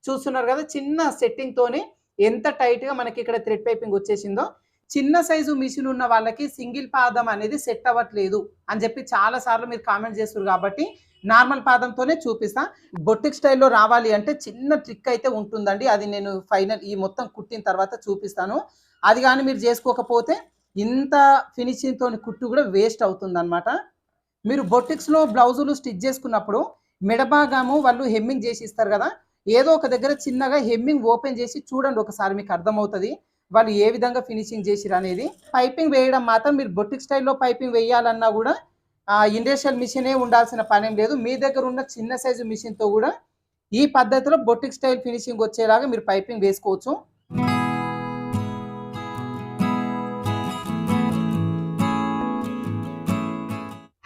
చూస్తున్నారు కదా చిన్న సెట్టింగ్ తోనే ఎంత టైట్ గా మనకి ఇక్కడ థ్రెడ్ పైపింగ్ వచ్చేసిందో. చిన్న సైజు మిషన్ ఉన్న వాళ్ళకి సింగిల్ పాదం అనేది సెట్ అవ్వట్లేదు అని చెప్పి చాలా సార్లు మీరు కామెంట్ చేస్తారు కాబట్టి నార్మల్ పాదంతోనే చూపిస్తా. బొటిక్ స్టైల్లో రావాలి అంటే చిన్న ట్రిక్ అయితే ఉంటుందండి, అది నేను ఫైనల్ ఈ మొత్తం కుట్టిన తర్వాత చూపిస్తాను. అది కానీ మీరు చేసుకోకపోతే ఇంత ఫినిషింగ్ తోని కుట్టు కూడా వేస్ట్ అవుతుంది అనమాట. మీరు బొటిక్స్లో బ్లౌజులు స్టిచ్ చేసుకున్నప్పుడు మెడభాగము వాళ్ళు హెమ్మింగ్ చేసి ఇస్తారు కదా, ఏదో ఒక దగ్గర చిన్నగా హెమ్మింగ్ ఓపెన్ చేసి చూడండి, ఒకసారి మీకు అర్థమవుతుంది వాళ్ళు ఏ విధంగా ఫినిషింగ్ చేసిరు అనేది. పైపింగ్ వేయడం మాత్రం మీరు బొటిక్ స్టైల్లో పైపింగ్ వేయాలన్నా కూడా ఇండస్ట్రియల్ మిషనే ఉండాల్సిన పనేం లేదు. మీ దగ్గర ఉన్న చిన్న సైజు మిషన్తో కూడా ఈ పద్ధతిలో బొటిక్ స్టైల్ ఫినిషింగ్ వచ్చేలాగా మీరు పైపింగ్ వేసుకోవచ్చు.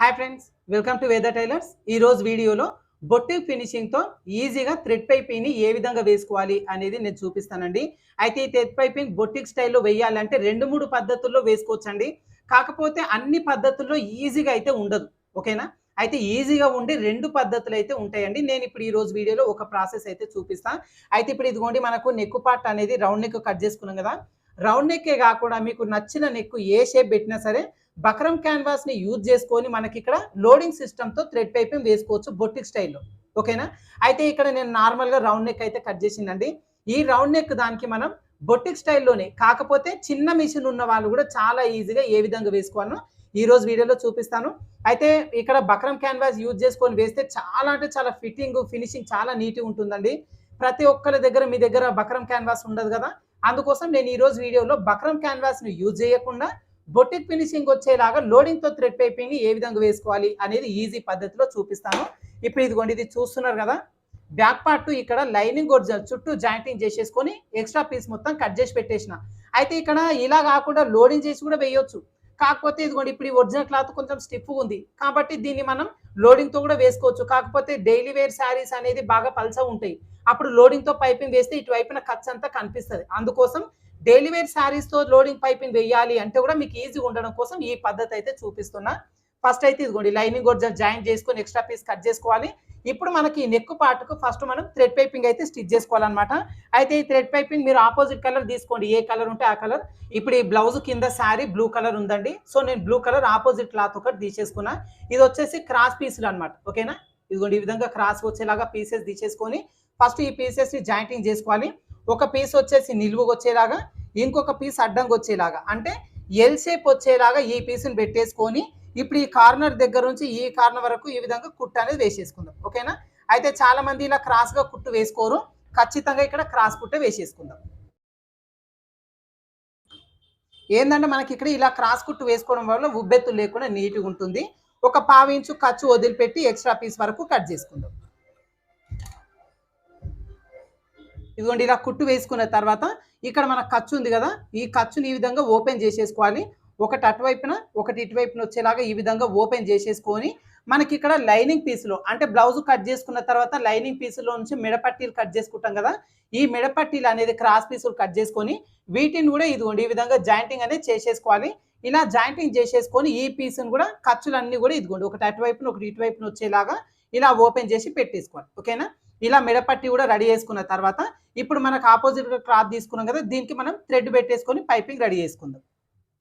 హాయ్ ఫ్రెండ్స్, వెల్కమ్ టు వేద టైలర్స్. ఈ రోజు వీడియోలో బొటిక్ ఫినిషింగ్ తో ఈజీగా థ్రెడ్ పైపింగ్ ని ఏ విధంగా వేసుకోవాలి అనేది నేను చూపిస్తానండి. అయితే ఈ థ్రెడ్ పైపింగ్ బొటిక్ స్టైల్లో వేయాలంటే 2-3 పద్ధతుల్లో వేసుకోవచ్చండి. కాకపోతే అన్ని పద్ధతుల్లో ఈజీగా అయితే ఉండదు, ఓకేనా. అయితే ఈజీగా ఉండే 2 పద్ధతులు అయితే ఉంటాయండి. నేను ఇప్పుడు ఈ రోజు వీడియోలో ఒక ప్రాసెస్ అయితే చూపిస్తాను. అయితే ఇప్పుడు ఇదిగోండి, మనకు నెక్ పార్ట్ అనేది రౌండ్ నెక్ కట్ చేసుకున్నాం కదా. రౌండ్ నెక్కే కాకుండా మీకు నచ్చిన నెక్ ఏ షేప్ పెట్టినా సరే బక్రమ్ క్యాన్వాస్ ని యూజ్ చేసుకొని మనకి ఇక్కడ లోడింగ్ సిస్టమ్ తో థ్రెడ్ పైపింగ్ వేసుకోవచ్చు బొటిక్ స్టైల్లో, ఓకేనా. అయితే ఇక్కడ నేను నార్మల్ గా రౌండ్ నెక్ అయితే కట్ చేసిందండి. ఈ రౌండ్ నెక్ దానికి మనం బొటిక్ స్టైల్లోనే, కాకపోతే చిన్న మిషన్ ఉన్న వాళ్ళు కూడా చాలా ఈజీగా ఏ విధంగా వేసుకోవాలో ఈ రోజు వీడియోలో చూపిస్తాను. అయితే ఇక్కడ బక్రమ్ క్యాన్వాస్ యూజ్ చేసుకొని వేస్తే చాలా అంటే చాలా ఫిట్టింగ్ ఫినిషింగ్ చాలా నీట్గా ఉంటుందండి. ప్రతి ఒక్కరి దగ్గర మీ దగ్గర బక్రమ్ క్యాన్వాస్ ఉండదు కదా, అందుకోసం నేను ఈ రోజు వీడియోలో బక్రమ్ క్యాన్వాస్ ని యూజ్ చేయకుండా బొటిక్ ఫినిషింగ్ వచ్చేలాగా లోడింగ్ తో థ్రెడ్ పైపింగ్ ని ఏ విధంగా వేసుకోవాలి అనేది ఈజీ పద్ధతిలో చూపిస్తాను. ఇప్పుడు ఇదిగోండి, ఇది చూస్తున్నారు కదా, బ్యాక్ పార్ట్ ఇక్కడ లైనింగ్ ఒరిజినల్ చుట్టూ జాయింటింగ్ చేసేసుకొని ఎక్స్ట్రా పీస్ మొత్తం కట్ చేసి పెట్టేసిన. అయితే ఇక్కడ ఇలా కాకుండా లోడింగ్ చేసి కూడా వేయొచ్చు. కాకపోతే ఇదిగోండి, ఇప్పుడు ఈ ఒరిజినల్ క్లాత్ కొంచెం స్టిఫ్ ఉంది కాబట్టి దీన్ని మనం లోడింగ్ తో కూడా వేసుకోవచ్చు. కాకపోతే డైలీ వేర్ శారీస్ అనేది బాగా పల్స ఉంటాయి, అప్పుడు లోడింగ్ తో పైపింగ్ వేస్తే ఇటువైపున ఖర్చు అంతా కనిపిస్తుంది. అందుకోసం డైలీ వేర్ శారీస్ తో లోడింగ్ పైపింగ్ వేయాలి అంటే కూడా మీకు ఈజీగా ఉండడం కోసం ఈ పద్ధతి అయితే చూపిస్తున్నా. ఫస్ట్ అయితే ఇదిగోండి, లైనింగ్ ఒరిజినల్ జాయిన్ చేసుకొని ఎక్స్ట్రా పీస్ కట్ చేసుకోవాలి. ఇప్పుడు మనకి నెక్ పార్ట్కు ఫస్ట్ మనం థ్రెడ్ పైపింగ్ అయితే స్టిచ్ చేసుకోవాలన్నమాట. అయితే ఈ థ్రెడ్ పైపింగ్ మీరు ఆపోజిట్ కలర్ తీసుకోండి, ఏ కలర్ ఉంటే ఆ కలర్. ఇప్పుడు ఈ బ్లౌజ్ కింద శారీ బ్లూ కలర్ ఉందండి, సో నేను బ్లూ కలర్ ఆపోజిట్ క్లాత్ ఒకటి తీసేసుకున్నా. ఇది వచ్చేసి క్రాస్ పీసులు అనమాట, ఓకేనా. ఇదిగోండి, ఈ విధంగా క్రాస్ వచ్చేలాగా పీసెస్ తీసేసుకొని ఫస్ట్ ఈ పీసెస్ ని జాయింటింగ్ చేసుకోవాలి. ఒక పీస్ వచ్చేసి నిలువుగా వచ్చేలాగా, ఇంకొక పీస్ అడ్డంగా వచ్చేలాగా, అంటే ఎల్ షేప్ వచ్చేలాగా ఈ పీస్ని పెట్టేసుకొని ఇప్పుడు ఈ కార్నర్ దగ్గర నుంచి ఈ కార్నర్ వరకు ఈ విధంగా కుట్టు అనేది వేసేసుకుందాం, ఓకేనా. అయితే చాలా మంది ఇలా క్రాస్ గా కుట్టు వేసుకోరు, ఖచ్చితంగా ఇక్కడ క్రాస్ కుట్టే వేసేసుకుందాం. ఏంటంటే మనకి ఇక్కడ ఇలా క్రాస్ కుట్టు వేసుకోవడం వల్ల ఉబ్బెత్తులు లేకుండా నీట్గా ఉంటుంది. ఒక 1/2 ఇంచు ఖర్చు వదిలిపెట్టి ఎక్స్ట్రా పీస్ వరకు కట్ చేసుకుందాం. ఇదిగోండి, ఇలా కుట్టు వేసుకున్న తర్వాత ఇక్కడ మనకు ఖర్చు ఉంది కదా, ఈ ఖర్చుని ఈ విధంగా ఓపెన్ చేసేసుకోవాలి. ఒకటి అటువైపున ఒకటి ఇటువైపున వచ్చేలాగా ఈ విధంగా ఓపెన్ చేసేసుకొని మనకి ఇక్కడ లైనింగ్ పీసులో, అంటే బ్లౌజ్ కట్ చేసుకున్న తర్వాత లైనింగ్ పీసులో నుంచి మెడపట్టీలు కట్ చేసుకుంటాం కదా, ఈ మెడపట్టీలు అనేది క్రాస్ పీసులు కట్ చేసుకొని వీటిని కూడా ఇదిగోండి ఈ విధంగా జాయింటింగ్ అనేది చేసేసుకోవాలి. ఇలా జాయింటింగ్ చేసేసుకొని ఈ పీస్ని కూడా ఖర్చులన్నీ కూడా ఇదిగోండి ఒకటి అటువైపున ఒకటి ఇటువైపున వచ్చేలాగా ఇలా ఓపెన్ చేసి పెట్టేసుకోవాలి, ఓకేనా. ఇలా మెడపట్టి కూడా రెడీ చేసుకున్న తర్వాత ఇప్పుడు మనకు ఆపోజిట్ గా క్లాత్ తీసుకున్నాం కదా, దీనికి మనం థ్రెడ్ పెట్టేసుకొని పైపింగ్ రెడీ చేసుకుందాం.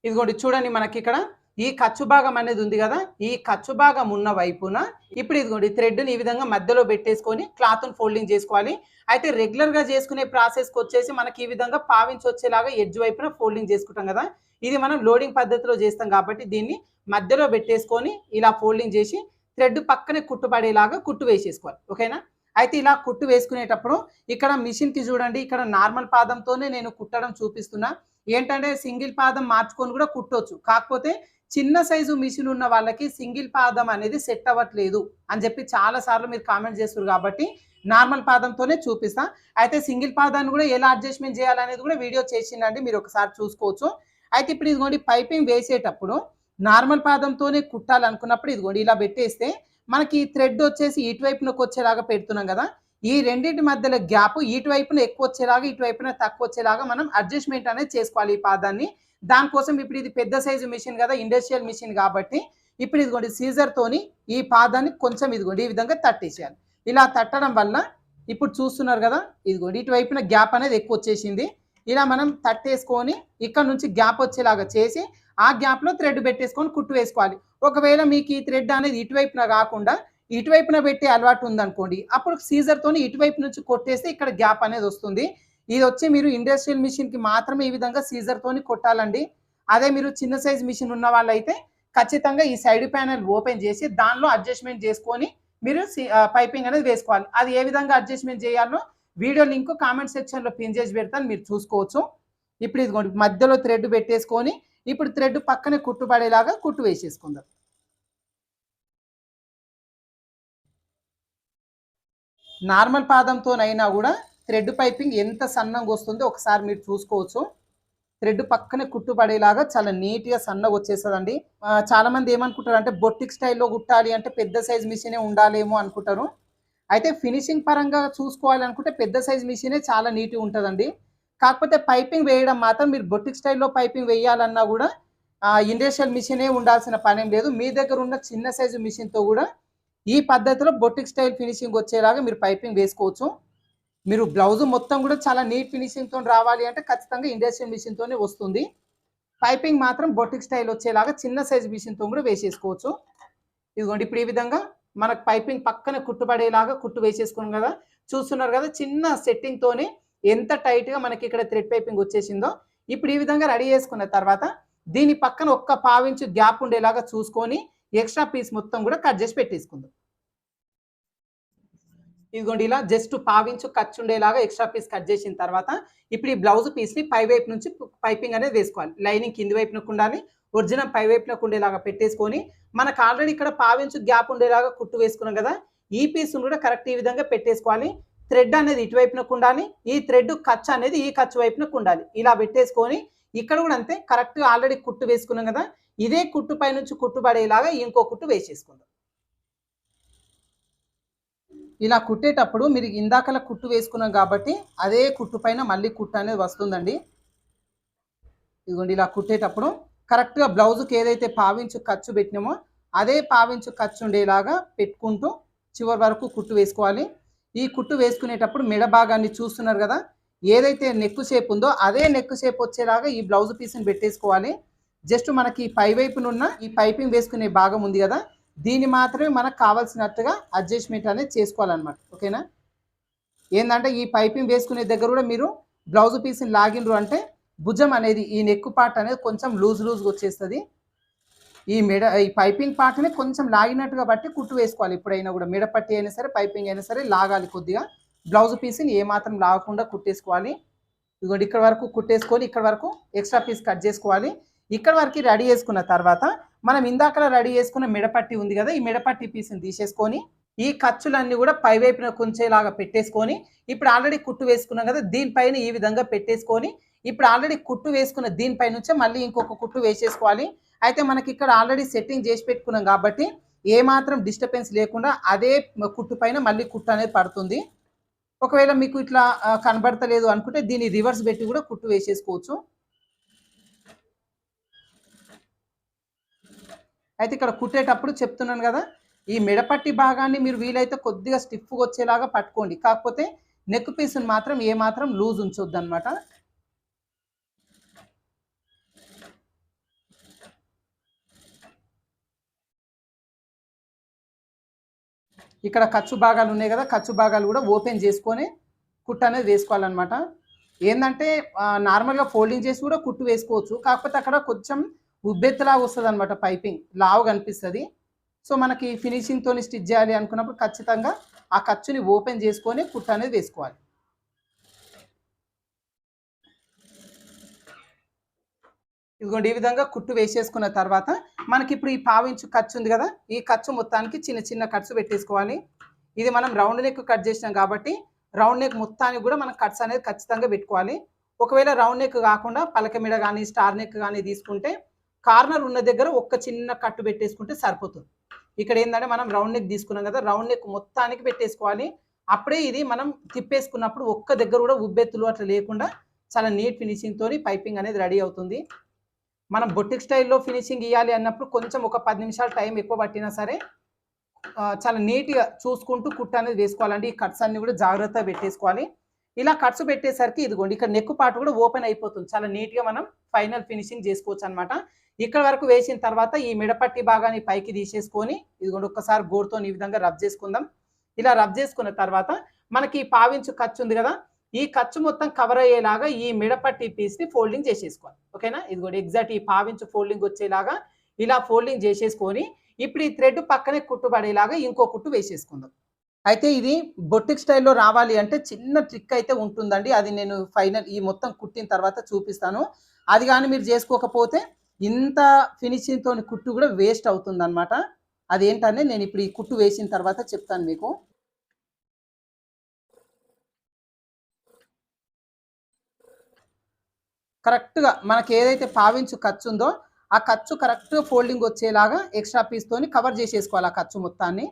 ఇదిగోండి చూడండి, మనకి ఇక్కడ ఈ ఖర్చు భాగం అనేది ఉంది కదా, ఈ ఖర్చు భాగం ఉన్న వైపున ఇప్పుడు ఇదిగోండి థ్రెడ్ని ఈ విధంగా మధ్యలో పెట్టేసుకొని క్లాత్ను ఫోల్డింగ్ చేసుకోవాలి. అయితే రెగ్యులర్ గా చేసుకునే ప్రాసెస్కి వచ్చేసి మనకి ఈ విధంగా 1/2 ఇంచ్ వచ్చేలాగా ఎడ్జ్ వైపున ఫోల్డింగ్ చేసుకుంటాం కదా, ఇది మనం లోడింగ్ పద్ధతిలో చేస్తాం కాబట్టి దీన్ని మధ్యలో పెట్టేసుకొని ఇలా ఫోల్డింగ్ చేసి థ్రెడ్ పక్కనే కుట్టుపడేలాగా కుట్టు వేసేసుకోవాలి, ఓకేనా. అయితే ఇలా కుట్టు వేసుకునేటప్పుడు ఇక్కడ మిషన్కి చూడండి, ఇక్కడ నార్మల్ పాదంతోనే నేను కుట్టడం చూపిస్తున్నా. ఏంటంటే సింగిల్ పాదం మార్చుకొని కూడా కుట్టవచ్చు, కాకపోతే చిన్న సైజు మిషన్ ఉన్న వాళ్ళకి సింగిల్ పాదం అనేది సెట్ అవ్వట్లేదు అని చెప్పి చాలా సార్లు మీరు కామెంట్ చేస్తారు కాబట్టి నార్మల్ పాదంతోనే చూపిస్తా. అయితే సింగిల్ పాదాన్ని కూడా ఎలా అడ్జస్ట్మెంట్ చేయాలనేది కూడా వీడియో చేసిందండి, మీరు ఒకసారి చూసుకోవచ్చు. అయితే ఇప్పుడు ఇదిగోండి, పైపింగ్ వేసేటప్పుడు నార్మల్ పాదంతోనే కుట్టాలనుకున్నప్పుడు ఇదిగోండి ఇలా పెట్టేస్తే మనకి థ్రెడ్ వచ్చేసి ఇటువైపునకు వచ్చేలాగా పెడుతున్నాం కదా, ఈ రెండింటి మధ్యలో గ్యాప్ ఇటువైపున ఎక్కువ వచ్చేలాగా ఇటువైపున తక్కువ వచ్చేలాగా మనం అడ్జస్ట్మెంట్ అనేది చేసుకోవాలి ఈ పాదాన్ని. దానికోసం ఇప్పుడు ఇది పెద్ద సైజు మిషన్ కదా, ఇండస్ట్రియల్ మిషన్ కాబట్టి ఇప్పుడు ఇదిగోండి సీజర్ తోని ఈ పాదాన్ని కొంచెం ఇదిగోండి ఈ విధంగా తట్టేసేయాలి. ఇలా తట్టడం వల్ల ఇప్పుడు చూస్తున్నారు కదా, ఇదిగోండి ఇటువైపున గ్యాప్ అనేది ఎక్కువ వచ్చేసింది. ఇలా మనం తట్టేసుకొని ఇక్కడ నుంచి గ్యాప్ వచ్చేలాగా చేసి ఆ గ్యాప్లో థ్రెడ్ పెట్టేసుకొని కుట్టు వేసుకోవాలి. ఒకవేళ మీకు ఈ థ్రెడ్ అనేది ఇటువైపున కాకుండా ఇటువైపున పెట్టే అలవాటు ఉందనుకోండి, అప్పుడు సీజర్తోని ఇటువైపు నుంచి కొట్టేస్తే ఇక్కడ గ్యాప్ అనేది వస్తుంది. ఇది వచ్చి మీరు ఇండస్ట్రియల్ మిషన్కి మాత్రమే ఈ విధంగా సీజర్తోని కొట్టాలండి. అదే మీరు చిన్న సైజ్ మిషన్ ఉన్న వాళ్ళైతే ఖచ్చితంగా ఈ సైడ్ ప్యానెల్ ఓపెన్ చేసి దానిలో అడ్జస్ట్మెంట్ చేసుకొని మీరు పైపింగ్ అనేది వేసుకోవాలి. అది ఏ విధంగా అడ్జస్ట్మెంట్ చేయాలో వీడియో లింక్ కామెంట్ సెక్షన్లో పిన్ చేసి పెడతాను, మీరు చూసుకోవచ్చు. ఇప్పుడు ఇదిగోండి మధ్యలో థ్రెడ్ పెట్టేసుకొని ఇప్పుడు థ్రెడ్ పక్కనే కుట్టుబడేలాగా కుట్టు వేసేసుకుందాం. నార్మల్ పాదంతోనైనా కూడా థ్రెడ్ పైపింగ్ ఎంత సన్నంగా వస్తుందో ఒకసారి మీరు చూసుకోవచ్చు. థ్రెడ్ పక్కనే కుట్టుబడేలాగా చాలా నీట్గా సన్నగా వచ్చేస్తుందండి. చాలా మంది ఏమనుకుంటారు అంటే బొట్టిక్ స్టైల్లో కుట్టాలి అంటే పెద్ద సైజ్ మిషనే ఉండాలేమో అనుకుంటారు. అయితే ఫినిషింగ్ పరంగా చూసుకోవాలి అనుకుంటే పెద్ద సైజ్ మిషనే చాలా నీట్గా ఉంటుందండి. కాకపోతే పైపింగ్ వేయడం మాత్రం మీరు బొట్టిక్ స్టైల్లో పైపింగ్ వేయాలన్నా కూడా ఇండస్ట్రియల్ మిషనే ఉండాల్సిన పనేం లేదు. మీ దగ్గర ఉన్న చిన్న సైజు మిషన్తో కూడా ఈ పద్ధతిలో బొట్టిక్ స్టైల్ ఫినిషింగ్ వచ్చేలాగా మీరు పైపింగ్ వేసుకోవచ్చు. మీరు బ్లౌజ్ మొత్తం కూడా చాలా నీట్ ఫినిషింగ్తో రావాలి అంటే ఖచ్చితంగా ఇండస్ట్రియల్ మిషన్తోనే వస్తుంది. పైపింగ్ మాత్రం బొట్టిక్ స్టైల్ వచ్చేలాగా చిన్న సైజ్ మిషన్తో కూడా వేసేసుకోవచ్చు. ఇదిగోండి ఇప్పుడు ఈ విధంగా మనకు పైపింగ్ పక్కన కుట్టుబడేలాగా కుట్టు వేసేసుకున్నాం కదా, చూస్తున్నారు కదా చిన్న సెట్టింగ్తోనే ఎంత టైట్గా మనకి ఇక్కడ థ్రెడ్ పైపింగ్ వచ్చేసిందో. ఇప్పుడు ఈ విధంగా రెడీ చేసుకున్న తర్వాత దీని పక్కన ఒక్క పావించు గ్యాప్ ఉండేలాగా చూసుకొని ఎక్స్ట్రా పీస్ మొత్తం కూడా కట్ చేసి పెట్టేసుకుందాం. ఇదిగోండి ఇలా జస్ట్ పావించు ఖర్చు ఉండేలాగా ఎక్స్ట్రా పీస్ కట్ చేసిన తర్వాత ఇప్పుడు ఈ బ్లౌజ్ పీస్ని పై వైపు నుంచి పైపింగ్ అనేది వేసుకోవాలి. లైనింగ్ కింది వైపునకు ఉండాలి, ఒరిజినల్ పై వైపునకు ఉండేలాగా పెట్టేసుకొని మనకు ఆల్రెడీ ఇక్కడ పావించు గ్యాప్ ఉండేలాగా కుట్టు వేసుకున్నాం కదా, ఈ పీస్ను కూడా కరెక్ట్ ఈ విధంగా పెట్టేసుకోవాలి. థ్రెడ్ అనేది ఇటువైపునకు ఉండాలి, ఈ థ్రెడ్ ఖర్చు అనేది ఈ ఖర్చు వైపునకు ఉండాలి. ఇలా పెట్టేసుకొని ఇక్కడ కూడా అంతే కరెక్ట్గా ఆల్రెడీ కుట్టు వేసుకున్నాం కదా, ఇదే కుట్టు పై నుంచి కుట్టుబడేలాగా ఇంకో కుట్టు వేసేసుకుందాం. ఇలా కుట్టేటప్పుడు మీరు ఇందాకలా కుట్టు వేసుకున్నాం కాబట్టి అదే కుట్టు పైన మళ్ళీ కుట్టు అనేది వస్తుందండి. ఇదిగోండి ఇలా కుట్టేటప్పుడు కరెక్ట్గా బ్లౌజ్కి ఏదైతే పావించు ఖర్చు పెట్టినామో అదే పావించు ఖర్చు ఉండేలాగా పెట్టుకుంటూ చివరి వరకు కుట్టు వేసుకోవాలి. ఈ కుట్టు వేసుకునేటప్పుడు మెడ భాగాన్ని చూస్తున్నారు కదా, ఏదైతే నెక్ షేప్ ఉందో అదే నెక్ షేప్ వచ్చేలాగా ఈ బ్లౌజ్ పీస్ని పెట్టేసుకోవాలి. జస్ట్ మనకి పై వైపునున్న ఈ పైపింగ్ వేసుకునే భాగం ఉంది కదా, దీన్ని మాత్రమే మనకు కావాల్సినట్టుగా అడ్జస్ట్మెంట్ అనేది చేసుకోవాలన్నమాట. ఓకేనా, ఏంటంటే ఈ పైపింగ్ వేసుకునే దగ్గర కూడా మీరు బ్లౌజ్ పీస్ని లాగినరు అంటే భుజం అనేది ఈ నెక్ పార్ట్ అనేది కొంచెం లూజ్గా వచ్చేస్తుంది. ఈ పైపింగ్ పార్ట్ని కొంచెం లాగినట్టుగా బట్టి కుట్టు వేసుకోవాలి. ఎప్పుడైనా కూడా మెడపట్టి అయినా సరే పైపింగ్ అయినా సరే లాగాలి కొద్దిగా. బ్లౌజ్ పీస్ని ఏమాత్రం లాగకుండా కుట్టేసుకోవాలి. ఇదిగోండి ఇక్కడ వరకు కుట్టేసుకొని ఇక్కడ వరకు ఎక్స్ట్రా పీస్ కట్ చేసుకోవాలి. ఇక్కడ వరకు రెడీ చేసుకున్న తర్వాత మనం ఇందాక రెడీ చేసుకున్న మెడపట్టి ఉంది కదా, ఈ మెడపట్టి పీస్ని తీసేసుకొని ఈ ఖర్చులన్నీ కూడా పై వైపున కొంచెంలాగా పెట్టేసుకొని ఇప్పుడు ఆల్రెడీ కుట్టు వేసుకున్నాం కదా దీనిపైన ఈ విధంగా పెట్టేసుకొని ఇప్పుడు ఆల్రెడీ కుట్టు వేసుకున్న దీనిపై నుంచే మళ్ళీ ఇంకొక కుట్టు వేసేసుకోవాలి. అయితే మనకి ఇక్కడ ఆల్రెడీ సెట్టింగ్ చేసి పెట్టుకున్నాం కాబట్టి ఏమాత్రం డిస్టర్బెన్స్ లేకుండా అదే కుట్టు పైన మళ్ళీ కుట్టు అనేది పడుతుంది. ఒకవేళ మీకు ఇట్లా కనబడతలేదు అనుకుంటే దీన్ని రివర్స్ పెట్టి కూడా కుట్టు వేసేసుకోవచ్చు. అయితే ఇక్కడ కుట్టేటప్పుడు చెప్తున్నాను కదా, ఈ మెడపట్టి భాగాన్ని మీరు వీలైతే కొద్దిగా స్టిఫ్గా వచ్చేలాగా పట్టుకోండి, కాకపోతే నెక్ పీస్ని మాత్రం ఏమాత్రం లూజ్ ఉంచొద్దు అనమాట. ఇక్కడ ఖర్చు భాగాలు ఉన్నాయి కదా, ఖర్చు భాగాలు కూడా ఓపెన్ చేసుకొని కుట్టు అనేది వేసుకోవాలన్నమాట. ఏంటంటే నార్మల్గా ఫోల్డింగ్ చేసి కూడా కుట్టు వేసుకోవచ్చు, కాకపోతే అక్కడ కొంచెం ఉబ్బెత్తులాగా వస్తుంది అనమాట, పైపింగ్ లావు కనిపిస్తుంది. సో మనకి ఫినిషింగ్తో స్టిచ్ చేయాలి అనుకున్నప్పుడు ఖచ్చితంగా ఆ ఖర్చుని ఓపెన్ చేసుకొని కుట్టు అనేది వేసుకోవాలి. ఇదిగోండి ఈ విధంగా కుట్టు వేసేసుకున్న తర్వాత మనకి ఇప్పుడు ఈ పావించు ఖర్చు ఉంది కదా, ఈ ఖర్చు మొత్తానికి చిన్న చిన్న ఖర్చు పెట్టేసుకోవాలి. ఇది మనం రౌండ్ నెక్ కట్ చేసినాం కాబట్టి రౌండ్ నెక్ మొత్తానికి కూడా మనం కట్స్ అనేది ఖచ్చితంగా పెట్టుకోవాలి. ఒకవేళ రౌండ్ నెక్ కాకుండా పలక మీద కానీ స్టార్ నెక్ కానీ తీసుకుంటే కార్నర్ ఉన్న దగ్గర ఒక్క చిన్న కట్టు పెట్టేసుకుంటే సరిపోతుంది. ఇక్కడ ఏంటంటే మనం రౌండ్ నెక్ తీసుకున్నాం కదా, రౌండ్ నెక్ మొత్తానికి పెట్టేసుకోవాలి. అప్పుడే ఇది మనం తిప్పేసుకున్నప్పుడు ఒక్క దగ్గర కూడా ఉబ్బెత్తులు అట్లా లేకుండా చాలా నీట్ ఫినిషింగ్తో పైపింగ్ అనేది రెడీ అవుతుంది. మనం బొటిక్ స్టైల్లో ఫినిషింగ్ ఇవ్వాలి అన్నప్పుడు కొంచెం ఒక 10 నిమిషాలు టైం ఎక్కువ పట్టినా సరే చాలా నీట్గా చూసుకుంటూ కుట్టు అనేది వేసుకోవాలండి. ఈ కట్స్ అన్ని కూడా జాగ్రత్తగా పెట్టేసుకోవాలి. ఇలా కట్స్ పెట్టేసరికి ఇదిగోండి ఇక్కడ నెక్ పార్ట్ కూడా ఓపెన్ అయిపోతుంది. చాలా నీట్గా మనం ఫైనల్ ఫినిషింగ్ చేసుకోవచ్చు అనమాట. ఇక్కడ వరకు వేసిన తర్వాత ఈ మిడపట్టి భాగాన్ని పైకి తీసేసుకొని ఇదిగోండి ఒక్కసారి గోరుతో ఈ విధంగా రబ్ చేసుకుందాం. ఇలా రబ్ చేసుకున్న తర్వాత మనకి ఈ పావించు ఖర్చు ఉంది కదా, ఈ ఖర్చు మొత్తం కవర్ అయ్యేలాగా ఈ మిడపట్టి పీస్ని ఫోల్డింగ్ చేసేసుకోవాలి. ఓకేనా, ఇదిగోండి ఎగ్జాక్ట్ ఈ పావించు ఫోల్డింగ్ వచ్చేలాగా ఇలా ఫోల్డింగ్ చేసేసుకొని ఇప్పుడు ఈ థ్రెడ్ పక్కనే కుట్టుబడేలాగా ఇంకో కుట్టు వేసేసుకుందాం. అయితే ఇది బొటిక్ స్టైల్లో రావాలి అంటే చిన్న ట్రిక్ అయితే ఉంటుందండి. అది నేను ఫైనల్ ఈ మొత్తం కుట్టిన తర్వాత చూపిస్తాను. అది కానీ మీరు చేసుకోకపోతే ఇంత ఫినిషింగ్తో కుట్టు కూడా వేస్ట్ అవుతుందన్నమాట. అదేంటనే నేను ఇప్పుడు ఈ కుట్టు వేసిన తర్వాత చెప్తాను మీకు. కరెక్ట్గా మనకి ఏదైతే పావించు ఖర్చు ఉందో ఆ ఖర్చు కరెక్ట్గా ఫోల్డింగ్ వచ్చేలాగా ఎక్స్ట్రా పీస్తోని కవర్ చేసేసుకోవాలి ఆ ఖర్చు మొత్తాన్ని.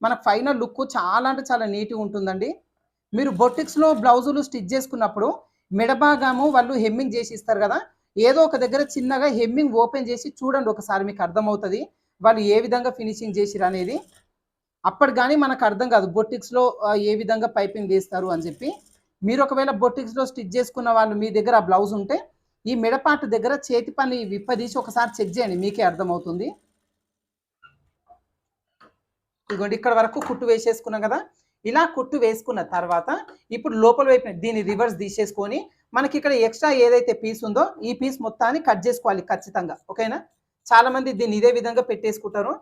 మనకు ఫైనల్ లుక్ చాలా అంటే చాలా నీట్గా ఉంటుందండి. మీరు బొటిక్స్లో బ్లౌజులు స్టిచ్ చేసుకున్నప్పుడు మెడభాగము వాళ్ళు హెమ్మింగ్ చేసి ఇస్తారు కదా, ఏదో ఒక దగ్గర చిన్నగా హెమ్మింగ్ ఓపెన్ చేసి చూడండి ఒకసారి, మీకు అర్థమవుతుంది వాళ్ళు ఏ విధంగా ఫినిషింగ్ చేసిరు అనేది. అప్పటి కానీ మనకు అర్థం కాదు బొటిక్స్లో ఏ విధంగా పైపింగ్ వేస్తారు అని చెప్పి. మీరు ఒకవేళ బొటిక్స్లో స్టిచ్ చేసుకున్న వాళ్ళు మీ దగ్గర ఆ బ్లౌజ్ ఉంటే ఈ మెడపాటు దగ్గర చేతి పని విప్పదీసి ఒకసారి చెక్ చేయండి, మీకే అర్థమవుతుంది. ఇదిగోండి ఇక్కడ వరకు కుట్టు వేసేసుకున్నాం కదా. ఇలా కుట్టు వేసుకున్న తర్వాత ఇప్పుడు లోపల వైపు దీన్ని రివర్స్ తీసేసుకొని మనకి ఇక్కడ ఎక్స్ట్రా ఏదైతే పీస్ ఉందో ఈ పీస్ మొత్తాన్ని కట్ చేసుకోవాలి ఖచ్చితంగా. ఓకేనా, చాలా మంది దీన్ని ఇదే విధంగా పెట్టేసుకుంటారు.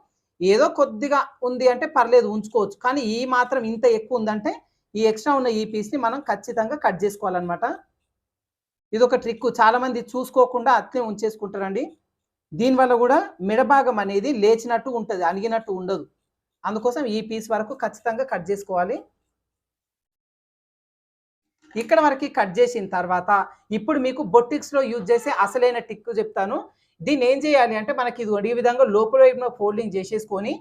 ఏదో కొద్దిగా ఉంది అంటే పర్లేదు ఉంచుకోవచ్చు, కానీ ఈ మాత్రం ఇంత ఎక్కువ ఉందంటే ఈ ఎక్స్ట్రా ఉన్న ఈ పీస్ని మనం ఖచ్చితంగా కట్ చేసుకోవాలన్నమాట. ఇది ఒక ట్రిక్, చాలా మంది చూసుకోకుండా అట్లే ఉంచేసుకుంటారండి. దీనివల్ల కూడా మెడభాగం అనేది లేచినట్టు ఉంటుంది, అణిగినట్టు ఉండదు. అందుకోసం ఈ పీస్ వరకు ఖచ్చితంగా కట్ చేసుకోవాలి. ఇక్కడ వరకు కట్ చేసిన తర్వాత ఇప్పుడు మీకు బొటిక్స్లో యూజ్ చేసే అసలైన టిక్ చెప్తాను. దీన్ని ఏం చేయాలి అంటే మనకి ఇది ఈ విధంగా లోపల వైపున ఫోల్డింగ్ చేసేసుకొని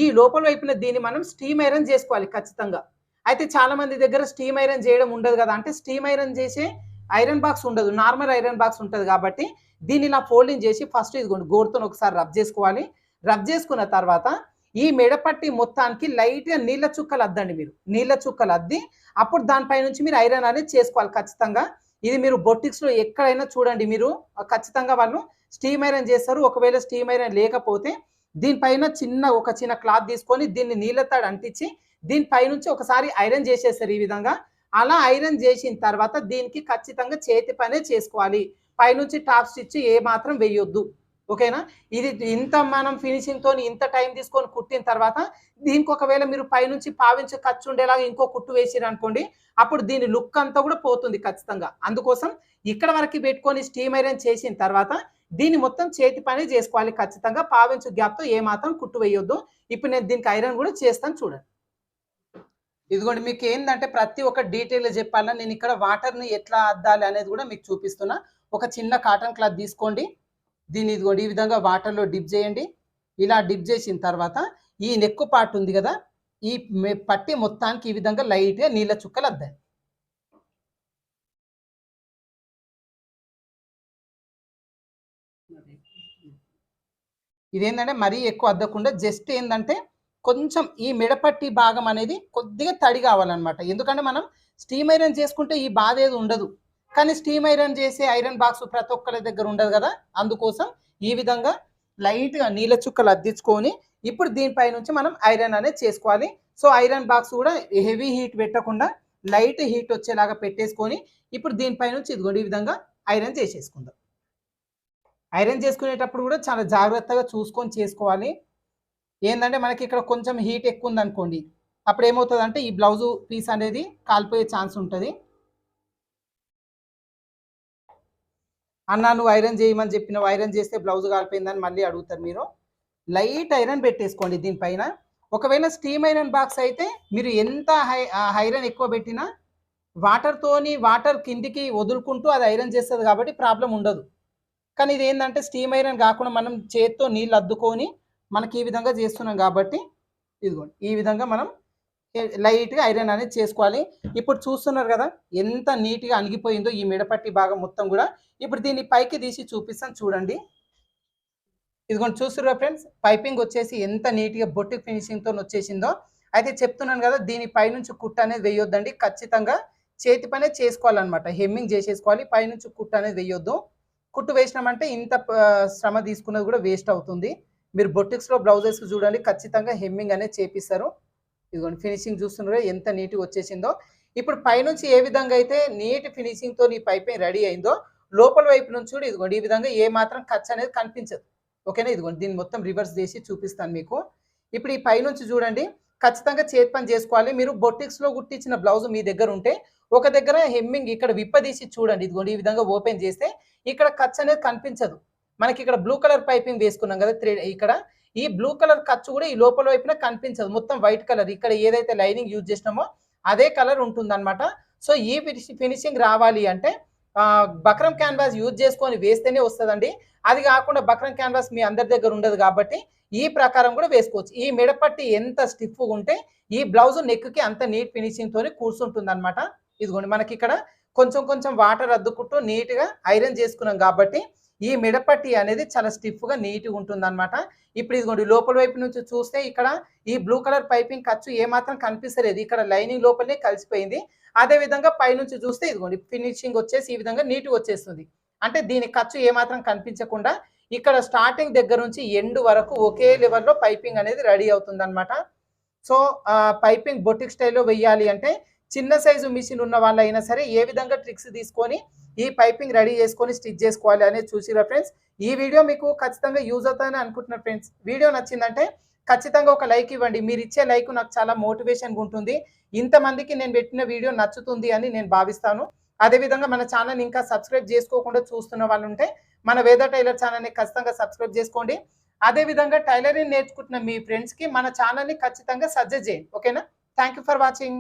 ఈ లోపల వైపున దీన్ని మనం స్టీమ్ ఐరన్ చేసుకోవాలి ఖచ్చితంగా. అయితే చాలా మంది దగ్గర స్టీమ్ ఐరన్ చేయడం ఉండదు కదా, అంటే స్టీమ్ ఐరన్ చేసే ఐరన్ బాక్స్ ఉండదు, నార్మల్ ఐరన్ బాక్స్ ఉంటుంది. కాబట్టి దీన్ని ఇలా ఫోల్డింగ్ చేసి ఫస్ట్ ఇదిగోండి గోరుతో ఒకసారి రబ్ చేసుకోవాలి. రబ్ చేసుకున్న తర్వాత ఈ మెడపట్టి మొత్తానికి లైట్గా నీళ్ళ చుక్కలు అద్దండి. మీరు నీళ్ళ చుక్కలు అద్ది అప్పుడు దానిపై నుంచి మీరు ఐరన్ అనేది చేసుకోవాలి ఖచ్చితంగా. ఇది మీరు బొటిక్స్లో ఎక్కడైనా చూడండి, మీరు ఖచ్చితంగా వాళ్ళు స్టీమ్ ఐరన్ చేస్తారు. ఒకవేళ స్టీమ్ ఐరన్ లేకపోతే దీనిపైన ఒక చిన్న క్లాత్ తీసుకొని దీన్ని నీళ్ళతో అంటించి దీనిపై నుంచి ఒకసారి ఐరన్ చేసేస్తారు ఈ విధంగా. అలా ఐరన్ చేసిన తర్వాత దీనికి ఖచ్చితంగా చేతి పనే చేసుకోవాలి, పైనుంచి టాప్ స్టిచ్ ఏ మాత్రం వేయొద్దు. ఓకేనా, ఇది ఇంత మనం ఫినిషింగ్తో ఇంత టైం తీసుకొని కుట్టిన తర్వాత దీనికి ఒకవేళ మీరు పైనుంచి పావించి ఖర్చు ఉండేలాగా ఇంకో కుట్టు వేసిరు అనుకోండి, అప్పుడు దీని లుక్ అంతా కూడా పోతుంది ఖచ్చితంగా. అందుకోసం ఇక్కడ వరకు పెట్టుకొని స్టీమ్ ఐరన్ చేసిన తర్వాత దీన్ని మొత్తం చేతి పని చేసుకోవాలి ఖచ్చితంగా. పావించు గ్యాప్తో ఏ మాత్రం కుట్టు వేయొద్దు. ఇప్పుడు నేను దీనికి ఐరన్ కూడా చేస్తాను చూడండి. ఇదిగోండి మీకు ఏంటంటే ప్రతి ఒక్క డీటెయిల్ చెప్పాలా, నేను ఇక్కడ వాటర్ని ఎట్లా అద్దాలి అనేది కూడా మీకు చూపిస్తున్నా. ఒక చిన్న కాటన్ క్లాత్ తీసుకోండి, దీన్ని ఇదిగోండి ఈ విధంగా వాటర్లో డిప్ చేయండి. ఇలా డిప్ చేసిన తర్వాత ఈ నెక్ పార్ట్ ఉంది కదా, ఈ పట్టి మొత్తానికి ఈ విధంగా లైట్గా నీళ్ళ చుక్కలు అద్దాయి. ఇదేంటంటే మరీ ఎక్కువ అద్దకుండా జస్ట్ ఏంటంటే కొంచెం ఈ మిడపట్టి భాగం అనేది కొద్దిగా తడి కావాలన్నమాట. ఎందుకంటే మనం స్టీమ్ ఐరన్ చేసుకుంటే ఈ బాధ ఏది ఉండదు, కానీ స్టీమ్ ఐరన్ చేసే ఐరన్ బాక్స్ ప్రతి ఒక్కరి దగ్గర ఉండదు కదా, అందుకోసం ఈ విధంగా లైట్గా నీళ్ళ చుక్కలు అద్దించుకొని ఇప్పుడు దీనిపై నుంచి మనం ఐరన్ అనేది చేసుకోవాలి. సో ఐరన్ బాక్స్ కూడా హెవీ హీట్ పెట్టకుండా లైట్ హీట్ వచ్చేలాగా పెట్టేసుకొని ఇప్పుడు దీనిపై నుంచి ఇదిగోండి ఈ విధంగా ఐరన్ చేసేసుకుందాం. ఐరన్ చేసుకునేటప్పుడు కూడా చాలా జాగ్రత్తగా చూసుకొని చేసుకోవాలి. ఏంటంటే మనకి ఇక్కడ కొంచెం హీట్ ఎక్కువ ఉందనుకోండి, అప్పుడు ఏమవుతుందంటే ఈ బ్లౌజు పీస్ అనేది కాలిపోయే ఛాన్స్ ఉంటుంది. అన్నా నువ్వు ఐరన్ చేయమని చెప్పినావు, ఐరన్ చేస్తే బ్లౌజ్ కాలిపోయిందని మళ్ళీ అడుగుతారు మీరు. లైట్ ఐరన్ పెట్టేసుకోండి దీనిపైన. ఒకవేళ స్టీమ్ ఐరన్ బాక్స్ అయితే మీరు ఎంత ఐరన్ ఎక్కువ పెట్టినా వాటర్ కిందికి వదులుకుంటూ అది ఐరన్ చేస్తుంది కాబట్టి ప్రాబ్లం ఉండదు. కానీ ఇది ఏంటంటే స్టీమ్ ఐరన్ కాకుండా మనం చేత్తో నీళ్ళు అద్దుకొని మనకి ఈ విధంగా చేస్తున్నాం కాబట్టి ఇదిగోండి ఈ విధంగా మనం లైట్గా ఐరన్ అనేది చేసుకోవాలి. ఇప్పుడు చూస్తున్నారు కదా ఎంత నీట్గా అణిగిపోయిందో ఈ మిడపట్టి భాగం మొత్తం కూడా. ఇప్పుడు దీన్ని పైకి తీసి చూపిస్తాను చూడండి. ఇదిగోండి చూస్తుర్రా ఫ్రెండ్స్, పైపింగ్ వచ్చేసి ఎంత నీట్‌గా బొటిక్ ఫినిషింగ్‌తోని వచ్చేసిందో. అయితే చెప్తున్నాను గదా! దీని పైనుంచి కుట్టు అనేది వేయొద్దండి. ఖచ్చితంగా చేతి పనే చేసుకోవాలన్నమాట. హెమ్మింగ్ జేసేసుకోవాలి. పైనుంచి కుట్టు అనేది వేయొద్దు. కుట్టు వేసినామంటే ఇంత శ్రమ తీసుకున్నది గూడా వేస్ట్ అవుతుంది. మీరు బొటిక్స్‌లో బ్లౌజెస్‌కి చూడండి, ఖచ్చితంగా హెమ్మింగ్ అనేది చేపిస్తారు. ఇదిగోండి ఫినిషింగ్ చూస్తున్నారు ఎంత నీట్‌గా వచ్చేసిందో. ఇప్పుడు పైనుంచి ఏ విధంగా అయితే నీట్ ఫినిషింగ్‌తోని ఈ పైపింగ్ రెడీ అయిందో, లోపల వైపు నుంచి కూడా ఇదిగోండి ఈ విధంగా ఏ మాత్రం ఖర్చు అనేది కనిపించదు. ఓకేనా? ఇదిగోండి దీన్ని మొత్తం రివర్స్ చేసి చూపిస్తాను మీకు. ఇప్పుడు ఈ పైనుంచి చూడండి, ఖచ్చితంగా చేతి పని చేసుకోవాలి. మీరు బొటిక్స్‌లో కుట్టించిన బ్లౌజ్ మీ దగ్గర ఉంటే, ఒక దగ్గర హెమ్మింగ్ ఇక్కడ విప్పదీసి చూడండి. ఇదిగోండి ఈ విధంగా ఓపెన్ చేస్తే ఇక్కడ ఖర్చు అనేది కనిపించదు. మనకిక్కడ బ్లూ కలర్ పైపింగ్ వేసుకున్నాం కదా! ఇక్కడ ఈ బ్లూ కలర్ ఖర్చు కూడా ఈ లోపల వైపున కనిపించదు. మొత్తం వైట్ కలర్ ఇక్కడ ఏదైతే లైనింగ్ యూజ్ చేసినామో అదే కలర్ ఉంటుందన్నమాట. సో, ఈ ఫినిషింగ్ రావాలి అంటే బక్రం క్యాన్వాస్ యూజ్ చేసుకొని వేస్తేనే వస్తదండి. అది కాకుండా బక్రం క్యాన్వాస్ మీ అందరి దగ్గర ఉండదు కాబట్టి ఈ ప్రకారం కూడా వేసుకోవచ్చు. ఈ మెడపట్టి ఎంత స్టిఫ్‌గా ఉంటే ఈ బ్లౌజ్ నెక్‌కి అంత నీట్ ఫినిషింగ్‌తోని కూర్చుంటుందన్నమాట. ఇదిగోండి మనకిక్కడ కొంచెం కొంచెం వాటర్ అద్దుకుంటూ నీట్‌గా ఐరన్ చేసుకున్నాం కాబట్టి ఈ మెడపట్టి అనేది చాలా స్టిఫ్‌గా నీట్‌గా ఉంటుందన్నమాట. ఇప్పుడు ఇదిగోండి లోపల వైపు నుంచి చూస్తే ఇక్కడ ఈ బ్లూ కలర్ పైపింగ్ ఖర్చు ఏమాత్రం కనిపిస్తలేదు. ఇక్కడ లైనింగ్ లోపలనే కలిసిపోయింది. అదే విధంగా పైనుంచి చూస్తే ఇదిగోండి ఫినిషింగ్ వచ్చేసి ఈ విధంగా నీట్‌గా వచ్చేస్తుంది. అంటే దీని ఖర్చు ఏమాత్రం కనిపించకుండా ఇక్కడ స్టార్టింగ్ దగ్గర నుంచి ఎండ్ వరకు ఒకే లెవెల్‌లో పైపింగ్ అనేది రెడీ అవుతుందన్నమాట. సో, పైపింగ్ బొటిక్ స్టైల్‌లో వెయ్యాలి అంటే చిన్న సైజు మిషన్ ఉన్న వాళ్ళైనా సరే ఏ విధంగా ట్రిక్స్ తీసుకొని ఈ పైపింగ్ రెడీ చేసుకొని స్టిచ్ చేసుకోవాలి అనేది చూసిర్రా ఫ్రెండ్స్. ఈ వీడియో మీకు ఖచ్చితంగా యూజ్ అవుతుందని అనుకుంటున్నా ఫ్రెండ్స్. వీడియో నచ్చిందంటే ఖచ్చితంగా ఒక లైక్ ఇవ్వండి. మీరిచ్చే లైక్ నాకు చాలా మోటివేషన్‌గా ఉంటుంది. ఇంతమందికి నేను పెట్టిన వీడియో నచ్చుతుంది అని నేను భావిస్తాను. అదేవిధంగా మన ఛానల్‌ని ఇంకా సబ్స్క్రైబ్ చేసుకోకుండా చూస్తున్న వాళ్ళుంటే మన వేద టైలర్ ఛానల్‌ని ఖచ్చితంగా సబ్స్క్రైబ్ చేసుకోండి. అదేవిధంగా టైలరింగ్ నేర్చుకుంటున్న మీ ఫ్రెండ్స్‌కి మన ఛానల్‌ని ఖచ్చితంగా సజెస్ట్ చేయండి. ఓకేనా? Thank you for watching.